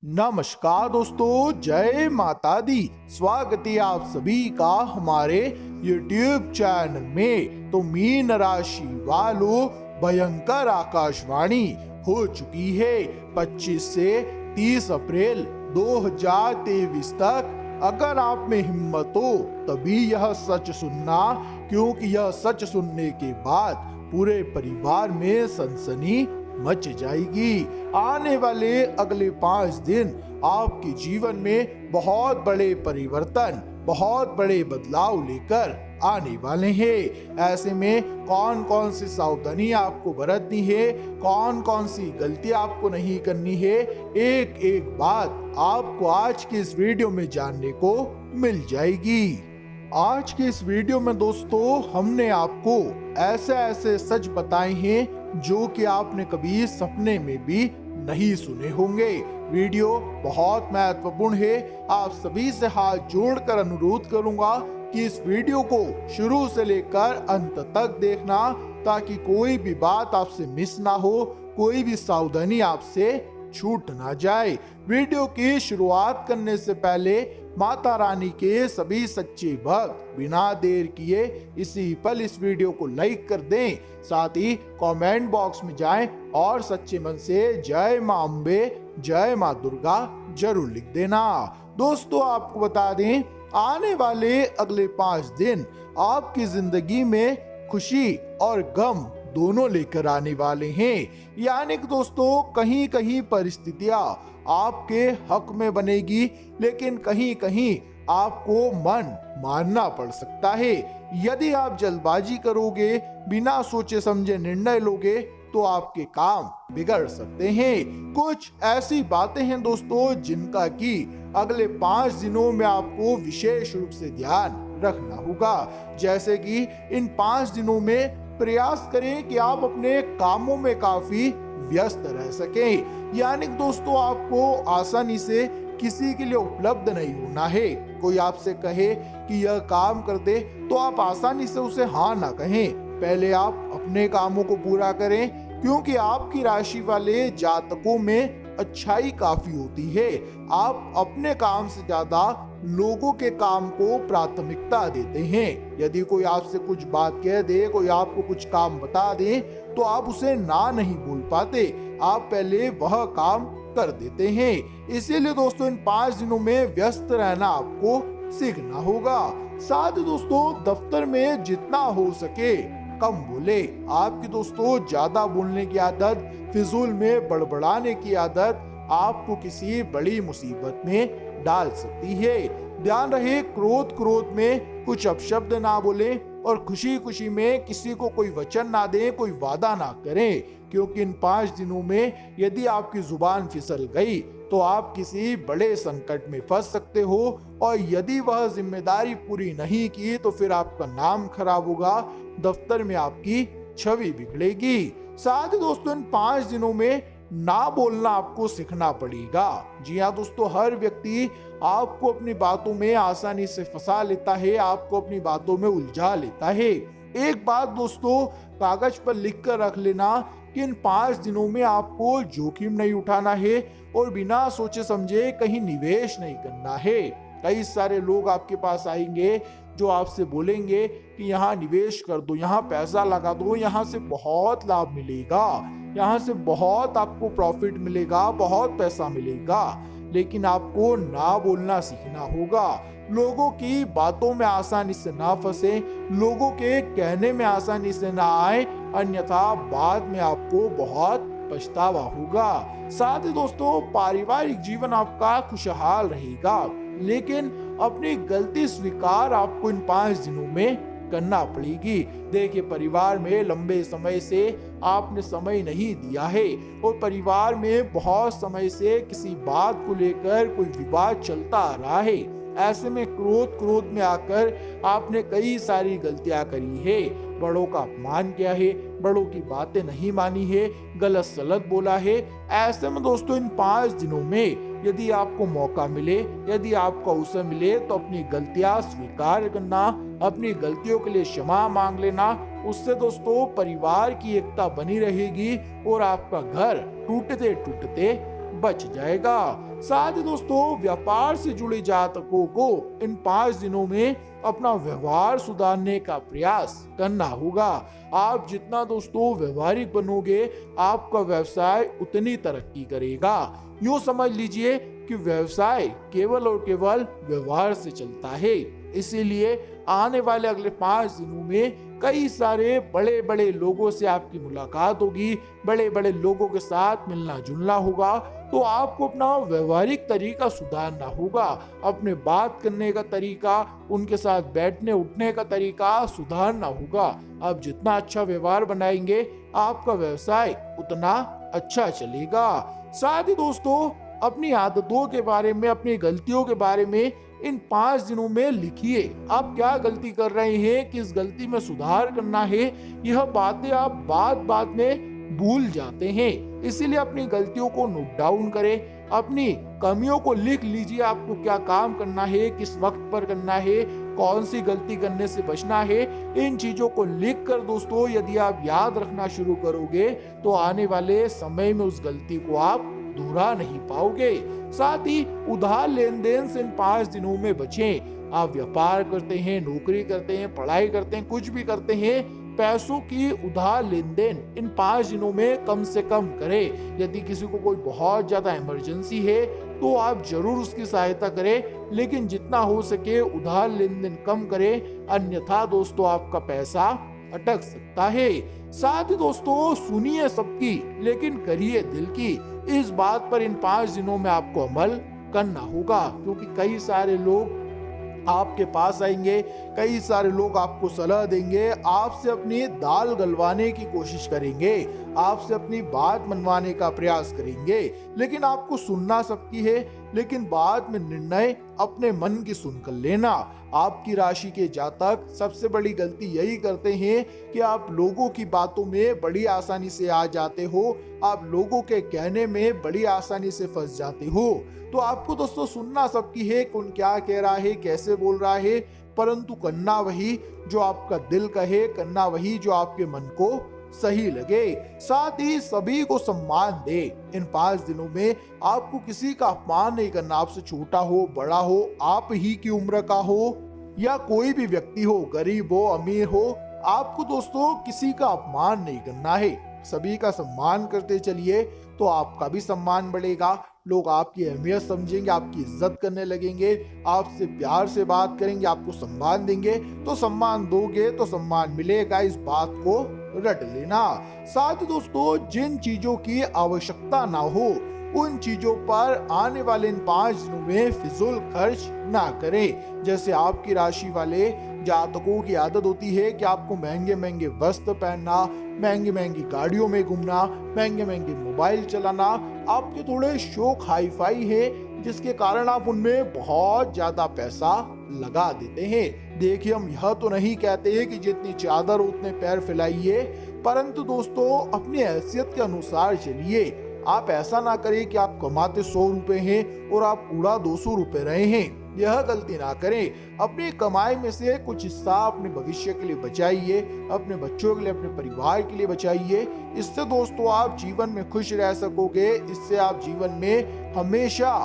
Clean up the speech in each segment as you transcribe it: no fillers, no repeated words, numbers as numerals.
नमस्कार दोस्तों, जय माता दी। स्वागत है आप सभी का हमारे YouTube चैनल में। तो मीन राशि वालों, भयंकर आकाशवाणी हो चुकी है 25 से 30 अप्रैल 2023 तक। अगर आप में हिम्मत हो तभी यह सच सुनना, क्योंकि यह सच सुनने के बाद पूरे परिवार में सनसनी मच जाएगी। आने वाले अगले 5 दिन आपके जीवन में बहुत बड़े परिवर्तन, बहुत बड़े बदलाव लेकर आने वाले हैं। ऐसे में कौन कौन सी सावधानी आपको बरतनी है, कौन कौन सी गलती आपको नहीं करनी है, एक एक बात आपको आज के इस वीडियो में जानने को मिल जाएगी। आज के इस वीडियो में दोस्तों हमने आपको ऐसे ऐसे सच बताए हैं जो कि आपने कभी सपने में भी नहीं सुने होंगे। वीडियो बहुत महत्वपूर्ण है। आप सभी से हाथ जोड़कर अनुरोध करूंगा कि इस वीडियो को शुरू से लेकर अंत तक देखना, ताकि कोई भी बात आपसे मिस ना हो, कोई भी सावधानी आपसे छूट ना जाए। वीडियो की शुरुआत करने से पहले माता रानी के सभी सच्चे भक्त बिना देर किए इसी पल इस वीडियो को लाइक कर दें। साथ ही कमेंट बॉक्स में जाएं और सच्चे मन से जय मां अम्बे, जय मां दुर्गा जरूर लिख देना। दोस्तों आपको बता दें, आने वाले अगले 5 दिन आपकी जिंदगी में खुशी और गम दोनों लेकर आने वाले हैं। यानी कि दोस्तों कहीं कहीं परिस्थितियां आपके हक में बनेगी, लेकिन कहीं कहीं आपको मन मानना पड़ सकता है। यदि आप जल्दबाजी करोगे, बिना सोचे समझे निर्णय लोगे, तो आपके काम बिगड़ सकते हैं। कुछ ऐसी बातें हैं दोस्तों जिनका कि अगले 5 दिनों में आपको विशेष रूप से ध्यान रखना होगा। जैसे कि इन 5 दिनों में प्रयास करें कि आप अपने कामों में काफी व्यस्त रह सकें। यानी दोस्तों आपको आसानी से किसी के लिए उपलब्ध नहीं होना है। कोई आपसे कहे कि यह काम कर दे तो आप आसानी से उसे हाँ ना कहें। पहले आप अपने कामों को पूरा करें, क्योंकि आपकी राशि वाले जातकों में अच्छाई काफी होती है। आप अपने काम से ज्यादा लोगों के काम को प्राथमिकता देते हैं। यदि कोई आपसे कुछ बात कह दे, कोई आपको कुछ काम बता दे, तो आप उसे ना नहीं बोल पाते, आप पहले वह काम कर देते हैं। इसीलिए दोस्तों इन 5 दिनों में व्यस्त रहना आपको सीखना होगा। साथ ही दोस्तों दफ्तर में जितना हो सके कम बोले। आपकी दोस्तों ज्यादा बोलने की आदत, फिजूल में बड़बड़ाने की आदत आपको किसी बड़ी मुसीबत में डाल सकती है। ध्यान रहे, क्रोध में कुछ अपशब्द ना बोले और खुशी खुशी में किसी को कोई वचन ना दें, कोई वादा ना करें, क्योंकि इन 5 दिनों में यदि आपकी जुबान फिसल गई तो आप किसी बड़े संकट में फंस सकते हो। और यदि वह जिम्मेदारी पूरी नहीं की तो फिर आपका नाम खराब होगा, दफ्तर में आपकी छवि बिगड़ेगी। साथ ही दोस्तों इन 5 दिनों में ना बोलना आपको सीखना पड़ेगा। जी हाँ दोस्तों, हर व्यक्ति आपको अपनी बातों में आसानी से फंसा लेता है, आपको अपनी बातों में उलझा लेता है। एक बात दोस्तों कागज पर लिख कर रख लेना कि इन 5 दिनों में आपको जोखिम नहीं उठाना है और बिना सोचे समझे कहीं निवेश नहीं करना है। कई सारे लोग आपके पास आएंगे जो आपसे बोलेंगे कि यहाँ निवेश कर दो, यहाँ पैसा लगा दो, यहाँ से बहुत लाभ मिलेगा, यहाँ से बहुत आपको प्रॉफिट मिलेगा, बहुत पैसा मिलेगा। लेकिन आपको ना बोलना सीखना होगा। लोगों की बातों में आसानी से ना फंसे, लोगों के कहने में आसानी से ना आए, अन्यथा बाद में आपको बहुत पछतावा होगा। साथ ही दोस्तों पारिवारिक जीवन आपका खुशहाल रहेगा, लेकिन अपनी गलती स्वीकार आपको इन 5 दिनों में करना पड़ेगी। देखिए, परिवार में लंबे समय से आपने समय नहीं दिया है और परिवार में बहुत समय से किसी बात को लेकर कोई विवाद चलता आ रहा है। ऐसे में क्रोध में आकर आपने कई सारी गलतियां करी है। बड़ों का अपमान किया है, बड़ों की बातें नहीं मानी है, गलत सलत बोला है। ऐसे में दोस्तों इन 5 दिनों में यदि आपको मौका मिले, यदि आपको अवसर मिले, तो अपनी गलतियां स्वीकार करना, अपनी गलतियों के लिए क्षमा मांग लेना। उससे दोस्तों परिवार की एकता बनी रहेगी और आपका घर टूटते टूटते बच जाएगा। साथ ही दोस्तों व्यापार से जुड़े जातकों को इन 5 दिनों में अपना व्यवहार सुधारने का प्रयास करना होगा। आप जितना दोस्तों व्यवहारिक बनोगे, आपका व्यवसाय उतनी तरक्की करेगा। यूं समझ लीजिए कि व्यवसाय केवल और केवल व्यवहार से चलता है। इसीलिए आने वाले अगले 5 दिनों में कई सारे बड़े बड़े लोगों से आपकी मुलाकात होगी, बड़े बड़े लोगों के साथ मिलना जुलना होगा। तो आपको अपना व्यवहारिक तरीका सुधारना होगा, अपने बात करने का तरीका, उनके साथ बैठने उठने का तरीका सुधारना होगा। आप जितना अच्छा व्यवहार बनाएंगे, आपका व्यवसाय उतना अच्छा चलेगा। साथ ही दोस्तों अपनी आदतों के बारे में, अपनी गलतियों के बारे में इन 5 दिनों में लिखिए। आप क्या गलती कर रहे हैं, किस गलती में सुधार करना है, यह बातें आप बात में भूल जाते हैं। इसीलिए अपनी गलतियों को नोट डाउन करें, अपनी कमियों को लिख लीजिए। आपको क्या काम करना है, किस वक्त पर करना है, कौन सी गलती करने से बचना है, इन चीजों को लिख कर दोस्तों यदि आप याद रखना शुरू करोगे तो आने वाले समय में उस गलती को आप दोहरा नहीं पाओगे। साथ ही उधार लेन देन से इन 5 दिनों में बचें। आप व्यापार करते हैं, नौकरी करते हैं, पढ़ाई करते हैं, कुछ भी करते हैं, पैसों की उधार लेन देन इन 5 दिनों में कम से कम करें। यदि किसी को कोई बहुत ज्यादा इमरजेंसी है तो आप जरूर उसकी सहायता करें, लेकिन जितना हो सके उधार लेन देन कम करें, अन्यथा दोस्तों आपका पैसा अटक सकता है। साथ ही दोस्तों सुनिए सबकी लेकिन करिए दिल की। इस बात पर इन 5 दिनों में आपको अमल करना होगा, क्योंकि कई सारे लोग आपके पास आएंगे, कई सारे लोग आपको सलाह देंगे, आपसे अपनी दाल गलवाने की कोशिश करेंगे, आपसे अपनी बात मनवाने का प्रयास करेंगे, लेकिन आपको सुनना सबकी है, लेकिन बाद में निर्णय अपने मन की सुनकर लेना। आपकी राशि के जातक सबसे बड़ी गलती यही करते हैं कि आप लोगों की बातों में बड़ी आसानी से आ जाते हो, आप लोगों के कहने में बड़ी आसानी से फंस जाते हो। तो आपको दोस्तों सुनना सबकी है, कौन क्या कह रहा है, कैसे बोल रहा है, परंतु करना वही जो आपका दिल कहे, करना वही जो आपके मन को सही लगे। साथ ही सभी को सम्मान दे। इन 5 दिनों में आपको किसी का अपमान नहीं करना, आपसे छोटा हो बड़ा हो, आप ही की उम्र का हो या कोई भी व्यक्ति हो, गरीब हो अमीर हो, आपको दोस्तों किसी का अपमान नहीं करना है। सभी का सम्मान करते चलिए तो आपका भी सम्मान बढ़ेगा, लोग आपकी अहमियत समझेंगे, आपकी इज्जत करने लगेंगे, आपसे प्यार से बात करेंगे, आपको सम्मान देंगे। तो सम्मान दोगे तो सम्मान मिलेगा, इस बात को रट लेना। साथ ही दोस्तों जिन चीजों की आवश्यकता ना हो उन चीजों पर आने वाले इन 5 दिनों में फिजूल खर्च ना करें। जैसे आपकी राशि वाले जातकों की आदत होती है कि आपको महंगे महंगे वस्त्र पहनना, महंगी महंगी गाड़ियों में घूमना, महंगे महंगे मोबाइल चलाना, आपके थोड़े शौक हाई फाई है जिसके कारण आप उनमें बहुत ज्यादा पैसा लगा देते हैं। देखिए हम यह तो नहीं कहते हैं कि जितनी चादर उतने पैर फैलाइए, परंतु दोस्तों अपनी हैसियत के अनुसार चलिए। आप ऐसा ना करें कि आप कमाते 100 रुपए हैं और आप उड़ा 200 रुपए रहे हैं, यह गलती ना करें। अपनी कमाई में से कुछ हिस्सा अपने भविष्य के लिए बचाइए, अपने बच्चों के लिए, अपने परिवार के लिए बचाइए। इससे दोस्तों आप जीवन में खुश रह सकोगे, इससे आप जीवन में हमेशा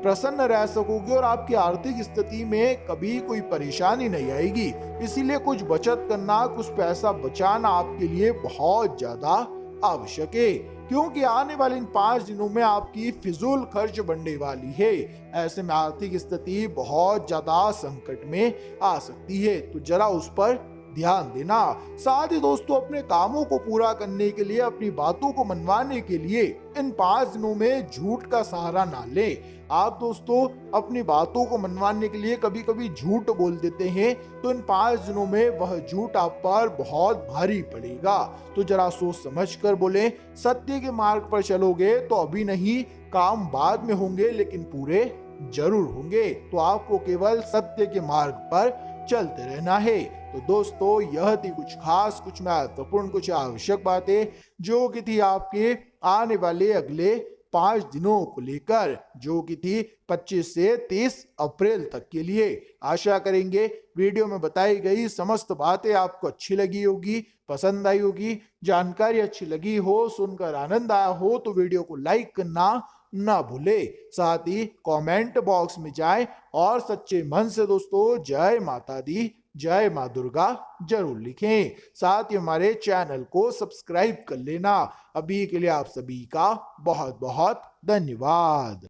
प्रसन्न रह सकोगे और आपकी आर्थिक स्थिति में कभी कोई परेशानी नहीं आएगी। इसीलिए कुछ बचत करना, कुछ पैसा बचाना आपके लिए बहुत ज्यादा आवश्यक है, क्योंकि आने वाले इन 5 दिनों में आपकी फिजूल खर्च बढ़ने वाली है। ऐसे में आर्थिक स्थिति बहुत ज्यादा संकट में आ सकती है, तो जरा उस पर ध्यान देना। साथ ही दोस्तों अपने कामों को पूरा करने के लिए, अपनी बातों को मनवाने के लिए इन 5 दिनों में झूठ का सहारा ना ले। आप दोस्तों अपनी बातों को मनवाने के लिए कभी कभी झूठ बोल देते हैं, तो इन 5 दिनों में वह झूठ आप पर बहुत भारी पड़ेगा। तो जरा सोच समझ कर बोले। सत्य के मार्ग पर चलोगे तो अभी नहीं, काम बाद में होंगे लेकिन पूरे जरूर होंगे। तो आपको केवल सत्य के मार्ग पर चलते रहना है। तो दोस्तों यह थी कुछ खास, कुछ महत्वपूर्ण, कुछ आवश्यक बातें जो कि थी आपके आने वाले अगले 5 दिनों को लेकर, जो कि थी 25 से 30 अप्रैल तक के लिए। आशा करेंगे वीडियो में बताई गई समस्त बातें आपको अच्छी लगी होगी, पसंद आई होगी। जानकारी अच्छी लगी हो, सुनकर आनंद आया हो तो वीडियो को लाइक करना ना भूले। साथ ही कमेंट बॉक्स में जाएं और सच्चे मन से दोस्तों जय माता दी, जय माँ दुर्गा जरूर लिखें। साथ ही हमारे चैनल को सब्सक्राइब कर लेना। अभी के लिए आप सभी का बहुत बहुत धन्यवाद।